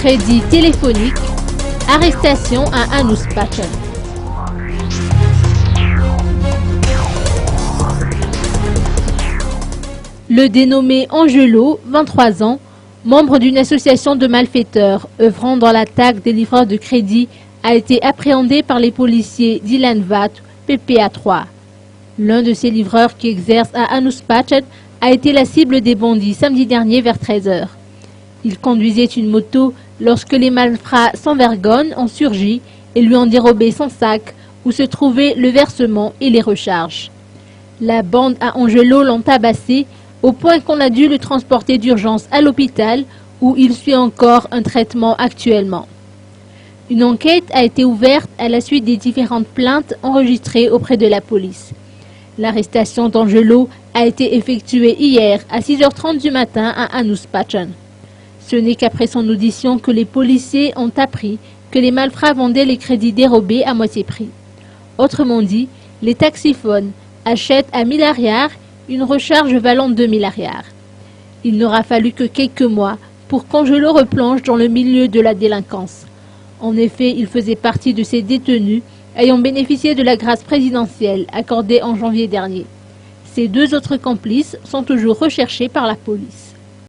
crédit téléphonique, arrestation à Anus-Pachem. Le dénommé Angelo, 23 ans, membre d'une association de malfaiteurs œuvrant dans l'attaque des livreurs de crédit, a été appréhendé par les policiers d'Ilan Vat, PPA 3. L'un de ces livreurs qui exerce à Anus-Pachem a été la cible des bandits samedi dernier vers 13 h. Il conduisait une moto lorsque les malfrats sans vergogne ont surgi et lui ont dérobé son sac où se trouvait le versement et les recharges. La bande à Angelo l'ont tabassé au point qu'on a dû le transporter d'urgence à l'hôpital où il suit encore un traitement actuellement. Une enquête a été ouverte à la suite des différentes plaintes enregistrées auprès de la police. L'arrestation d'Angelo a été effectuée hier à 6h30 du matin à Anus-Pachem. Ce n'est qu'après son audition que les policiers ont appris que les malfrats vendaient les crédits dérobés à moitié prix. Autrement dit, les taxiphones achètent à 1000 ariars une recharge valant 2000 ariars. Il n'aura fallu que quelques mois pour qu'Angelo replonge dans le milieu de la délinquance. En effet, il faisait partie de ces détenus ayant bénéficié de la grâce présidentielle accordée en janvier dernier. Ces deux autres complices sont toujours recherchés par la police.